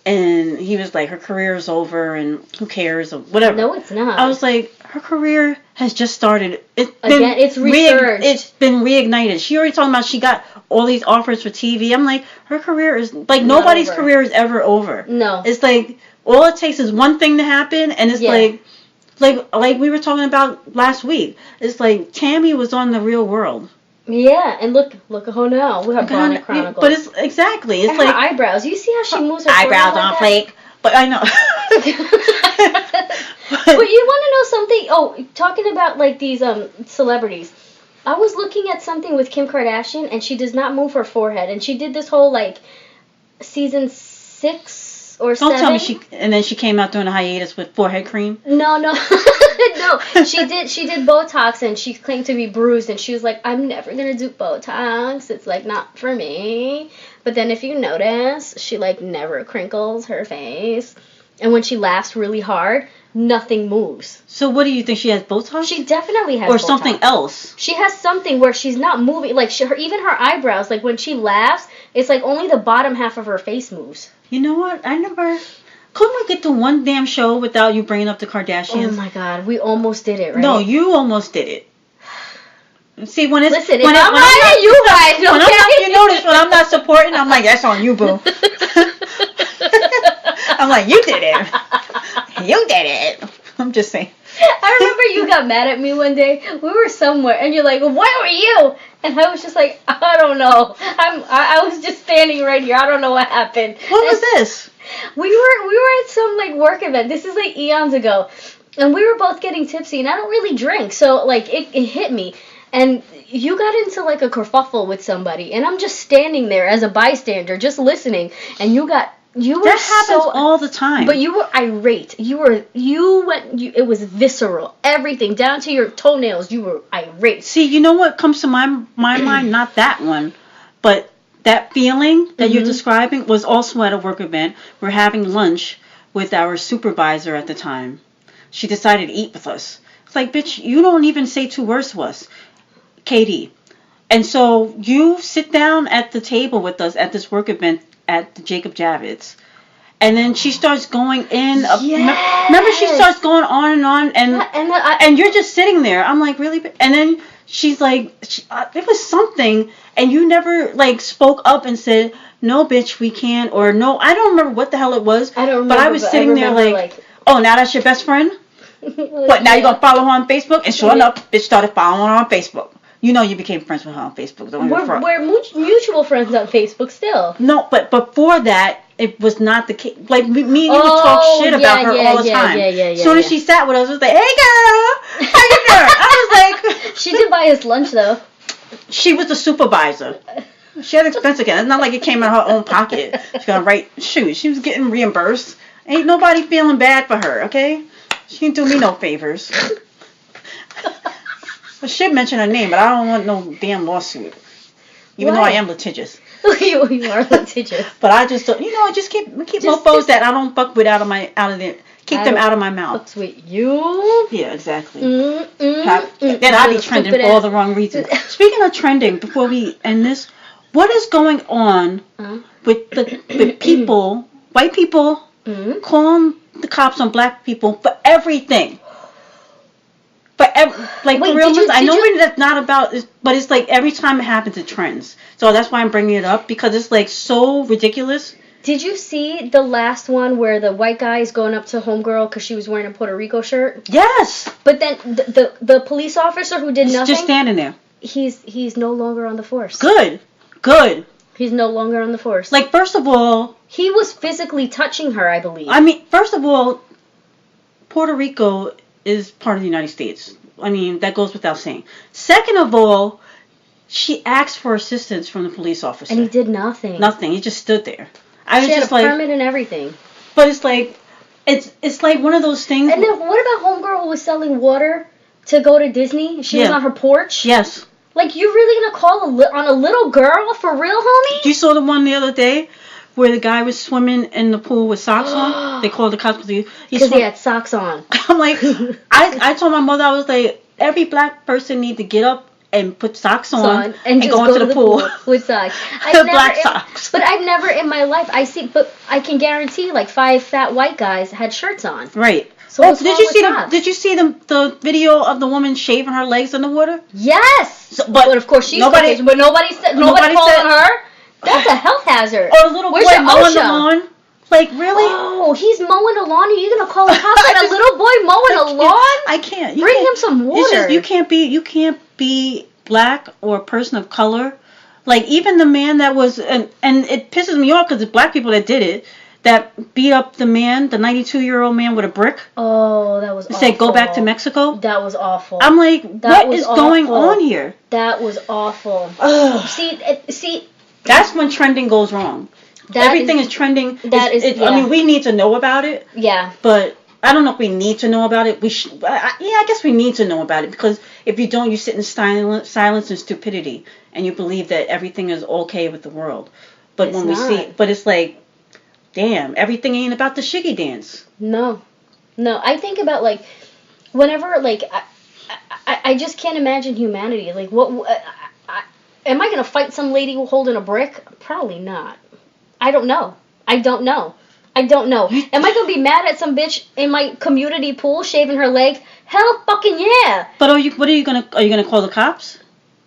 and he was like, her career is over and who cares or whatever. No, it's not. I was like, her career has just started. It's resurged. It's been reignited. She already talking about she got all these offers for TV. I'm like, her career is like nobody's career is ever over. No. It's like all it takes is one thing to happen, and it's like we were talking about last week. It's like Tammy was on The Real World. Yeah, and look at her now. We have Bonnet Chronicles. But it's exactly. It's and like her eyebrows. You see how she moves her eyebrows on flake. But I know. But you want to know something? Oh, talking about like these celebrities. I was looking at something with Kim Kardashian, and she does not move her forehead, and she did this whole like season 6 or 7. Don't tell me and then she came out doing a hiatus with forehead cream. No. No, she did Botox, and she claimed to be bruised, and she was like, I'm never going to do Botox. It's, like, not for me. But then if you notice, she, like, never crinkles her face. And when she laughs really hard, nothing moves. So what do you think? She has Botox? She definitely has Botox. Or something else. She has something where she's not moving. Like, even her eyebrows, like, when she laughs, it's like only the bottom half of her face moves. You know what? Couldn't we get to one damn show without you bringing up the Kardashians? Oh my God, we almost did it, right? No, you almost did it. See, when it's listen, when I'm not you guys. Okay? When you notice when I'm not supporting, I'm like, that's on you, boo. I'm like, you did it. You did it. I'm just saying. I remember you got mad at me one day. We were somewhere, and you're like, "Where were you?" And I was just like, "I don't know. I was just standing right here. I don't know what happened." What was this? We were at some like work event. This is like eons ago, and we were both getting tipsy. And I don't really drink, so like it hit me. And you got into like a kerfuffle with somebody, and I'm just standing there as a bystander, just listening. And you were that happens all the time. But you were irate. It was visceral. Everything, down to your toenails, you were irate. See, you know what comes to my mind? Not that one, but that feeling that you're describing was also at a work event. We're having lunch with our supervisor at the time. She decided to eat with us. It's like, bitch, you don't even say 2 words to us, Katie. And so you sit down at the table with us at this work event at the Jacob Javits, and then she starts going in. Yes. Remember, she starts going on, and you're just sitting there. I'm like, really? And then she's like, it was something, and you never like spoke up and said, no, bitch, we can't, or no, I don't remember what the hell it was. I don't remember. But I was sitting there like, oh, now that's your best friend? What, now you're going to follow her on Facebook? And sure enough, bitch started following her on Facebook. You know you became friends with her on Facebook. We're mutual friends on Facebook still. No, but before that, it was not the case. Like, me and you would talk shit about her all the time. As soon as she sat with us, it was like, hey, girl, how you doing? I was like... She did buy us lunch, though. She was the supervisor. She had expense again. It's not like it came out of her own pocket. She got right... Shoot, she was getting reimbursed. Ain't nobody feeling bad for her, okay? She didn't do me no favors. I should mention her name, but I don't want no damn lawsuit. Even though I am litigious. You are litigious. But I just don't, just keep mofos that I don't fuck with out of my mouth. Fucks with you. Yeah, exactly. Then I be trending for all the wrong reasons. Speaking of trending, before we end this, what is going on with people, white people, calling the cops on black people for everything? But like, wait, for real, I know that's not about, but it's like every time it happens, it trends. So that's why I'm bringing it up, because it's like so ridiculous. Did you see the last one where the white guy is going up to homegirl because she was wearing a Puerto Rico shirt? Yes. But then the police officer who did nothing, just standing there. He's no longer on the force. Good. He's no longer on the force. Like, first of all, he was physically touching her, I believe. I mean, first of all, Puerto Rico is part of the United States. I mean, that goes without saying. Second of all, she asked for assistance from the police officer. And he did nothing. Nothing. He just stood there. She had a permit and everything. But it's like, it's like one of those things. And then what about homegirl who was selling water to go to Disney? She was on her porch. Yes. Like, you really gonna call on a little girl for real, homie? You saw the one the other day where the guy was swimming in the pool with socks on? They called the cops because he had socks on. I'm like, I told my mother, I was like, every black person need to get up and put socks on and go into the pool with socks. Black socks. But I've never in my life but I can guarantee like 5 fat white guys had shirts on. Right. So did you see the video of the woman shaving her legs in the water? Yes. So, but of course nobody called on her. That's a health hazard. Or a little boy mowing the lawn. Like, really? Oh, he's mowing a lawn. Are you gonna call the cops on a little boy mowing a lawn? I can't. Bring him some water. It's just, you can't be black or a person of color. Like, even the man that was, and it pisses me off because it's black people that did it, that beat up the man, the 92-year-old man with a brick. Oh, that was awful. Said, go back to Mexico. That was awful. I'm like, what is going on here? That was awful. See. That's when trending goes wrong. Everything is trending. I mean, we need to know about it. Yeah. But I don't know if we need to know about it. I guess we need to know about it, because if you don't, you sit in silence and stupidity, and you believe that everything is okay with the world. But it's like, damn, everything ain't about the shiggy dance. No, I think about like, whenever like, I just can't imagine humanity. Like, what? Am I gonna fight some lady holding a brick? Probably not. I don't know. Am I gonna be mad at some bitch in my community pool shaving her legs? Hell fucking yeah. But are you gonna call the cops?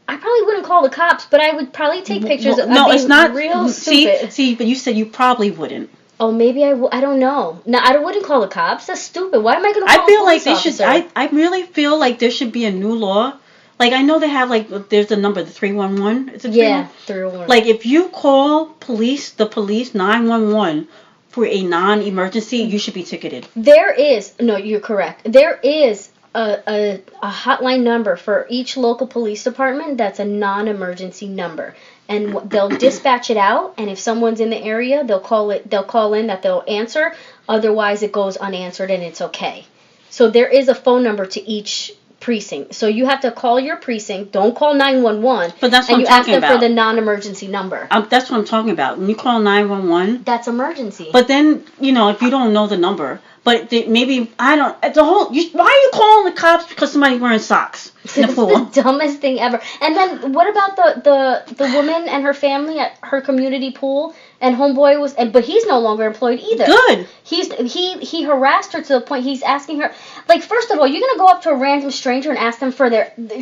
I probably wouldn't call the cops, but I would probably take pictures of it's not real stupid. See, but you said you probably wouldn't. Oh, maybe I don't know. No, I wouldn't call the cops. That's stupid. Why am I gonna call I feel a police like officer? I really feel like there should be a new law. Like, I know they have, like, there's the number, the 311. Is it 311? Yeah, 311. Like, if you call the police 911 for a non-emergency, you should be ticketed. You're correct. There is a hotline number for each local police department that's a non-emergency number. And they'll dispatch it out, and if someone's in the area, they'll call in that they'll answer. Otherwise, it goes unanswered, and it's okay. So there is a phone number to each precinct. So you have to call your precinct. Don't call 911. But that's what and I'm talking about. And you ask them for the non-emergency number. That's what I'm talking about. When you call 911. That's emergency. But then, if you don't know the number, but maybe, I don't, why are you calling the cops because somebody's wearing socks in the pool? It's the dumbest thing ever. And then what about the woman and her family at her community pool? And homeboy but he's no longer employed either. Good. He harassed her to the point he's asking her, like, first of all, you're gonna go up to a random stranger and ask them for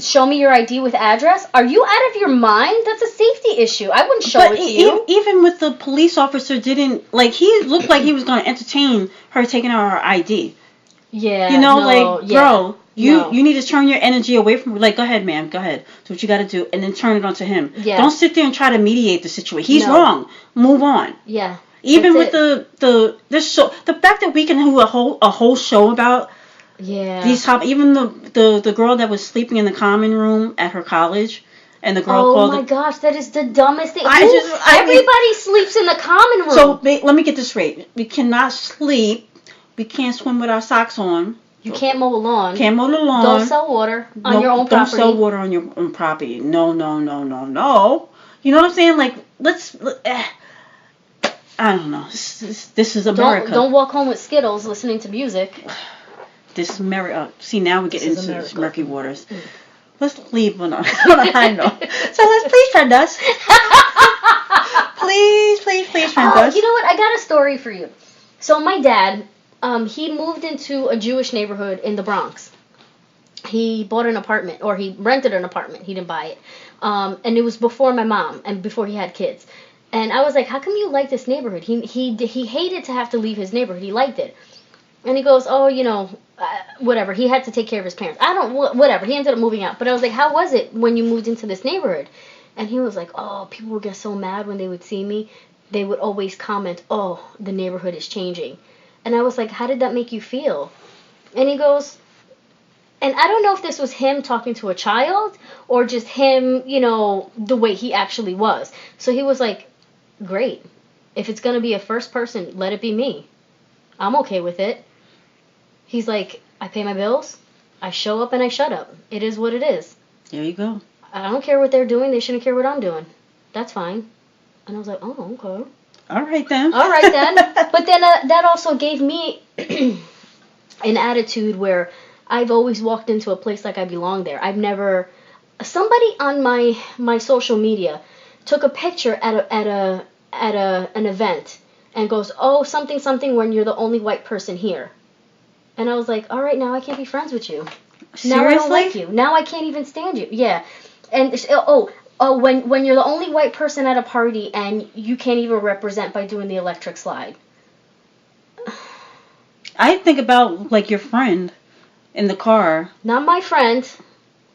show me your ID with address? Are you out of your mind? That's a safety issue. I wouldn't show it to you. Even with the police officer he looked like he was gonna entertain her taking out her ID. Yeah. Bro. You need to turn your energy away from, like, go ahead, ma'am, go ahead. Do what you got to do, and then turn it onto him. Yeah. Don't sit there and try to mediate the situation. He's wrong. Move on. Yeah. Even with this show, the fact that we can do a whole show about these even the girl that was sleeping in the common room at her college, and the girl called. Oh my gosh, that is the dumbest thing. Everybody sleeps in the common room. So let me get this straight. We cannot sleep. We can't swim with our socks on. You can't mow a lawn. Can't mow the lawn. Don't sell water on your own property. Don't sell water on your own property. No. You know what I'm saying? Like, I don't know. This is America. Don't walk home with Skittles listening to music. This is America. See, now we get into murky waters. Let's leave on a high note. So please friend us. please friend us. You know what? I got a story for you. So my dad... he moved into a Jewish neighborhood in the Bronx. He bought an apartment, or he rented an apartment. He didn't buy it. And it was before my mom and before he had kids. And I was like, how come you like this neighborhood? He hated to have to leave his neighborhood. He liked it. And he goes, whatever. He had to take care of his parents. Whatever. He ended up moving out. But I was like, how was it when you moved into this neighborhood? And he was like, people would get so mad when they would see me. They would always comment, the neighborhood is changing. And I was like, how did that make you feel? And he goes, and I don't know if this was him talking to a child or just him, the way he actually was. So he was like, great. If it's going to be a first person, let it be me. I'm okay with it. He's like, I pay my bills. I show up and I shut up. It is what it is. There you go. I don't care what they're doing. They shouldn't care what I'm doing. That's fine. And I was like, oh, okay. All right then. All right then. But then that also gave me an attitude where I've always walked into a place like I belong there. I've never. Somebody on my social media took a picture at an event and goes, oh, something something when you're the only white person here. And I was like, all right, now I can't be friends with you. Seriously? Now I don't like you. Now I can't even stand you. Yeah. And when you're the only white person at a party and you can't even represent by doing the electric slide. I think about like your friend in the car. Not my friend.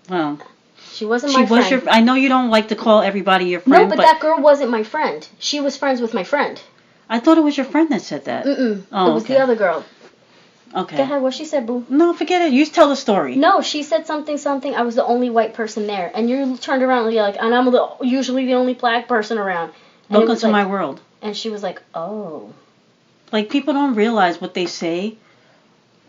Well, she wasn't my friend. I know you don't like to call everybody your friend. No, but that girl wasn't my friend. She was friends with my friend. I thought it was your friend that said that. Oh, it was the other girl. Okay. Go ahead. What she said, boo? No, forget it. You tell the story. No, she said something. I was the only white person there, and you turned around and you're like, and I'm usually the only black person around. And welcome to my world. And she was like, oh. Like people don't realize what they say,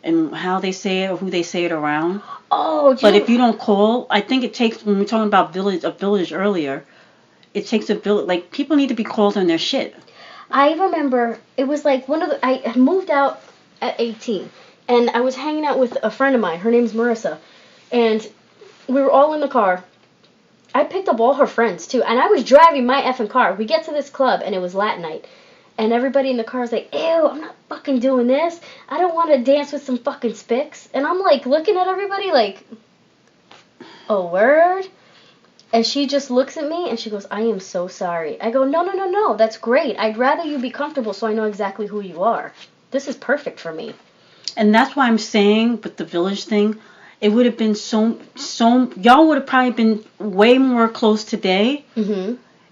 and how they say it, or who they say it around. Oh. But if you don't call, I think it takes. When we were talking about a village earlier, it takes a village. Like people need to be called on their shit. I remember it was like I moved out at 18, and I was hanging out with a friend of mine. Her name's Marissa, and we were all in the car. I picked up all her friends too, and I was driving my effing car. We get to this club, and it was Latin night, and everybody in the car is like, ew, I'm not fucking doing this. I don't want to dance with some fucking spics. And I'm like looking at everybody like, oh, word? And she just looks at me and she goes, I am so sorry. I go, no, that's great. I'd rather you be comfortable so I know exactly who you are. This is perfect for me. And that's why I'm saying with the village thing, it would have been so y'all would have probably been way more close today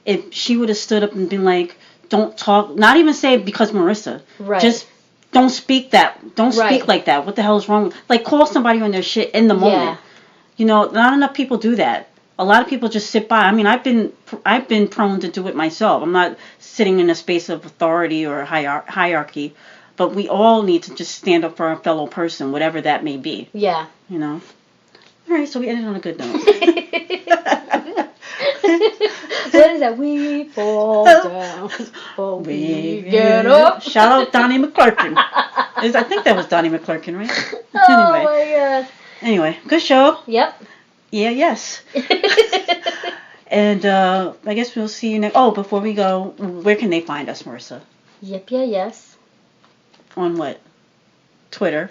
if she would have stood up and been like, don't talk, not even say because Marissa. Right. Just don't speak that. Don't speak like that. What the hell is wrong with, like, call somebody on their shit in the moment. Yeah. You know, not enough people do that. A lot of people just sit by. I mean, I've been prone to do it myself. I'm not sitting in a space of authority or hierarchy, but we all need to just stand up for our fellow person, whatever that may be. Yeah. You know. All right, so we ended on a good note. What is that? We fall down, but we get up. Shout out Donnie McClurkin. I think that was Donnie McClurkin, right? Oh my god. Anyway, good show. Yep. Yeah, yes. And I guess we'll see you next. Oh, before we go, where can they find us, Marissa? Yep, yeah, yes. On what? Twitter.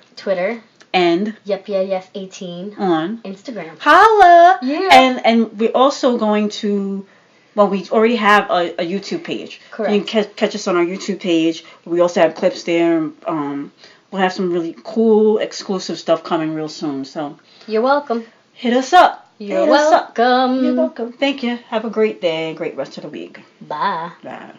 And yes 18 on Instagram. Holla! Yeah. And we're also going to, well, we already have a YouTube page. Correct. You can catch us on our YouTube page. We also have clips there. We'll have some really cool exclusive stuff coming real soon. So you're welcome. Hit us up. You're welcome. You're welcome. Thank you. Have a great day. Great rest of the week. Bye. Bye.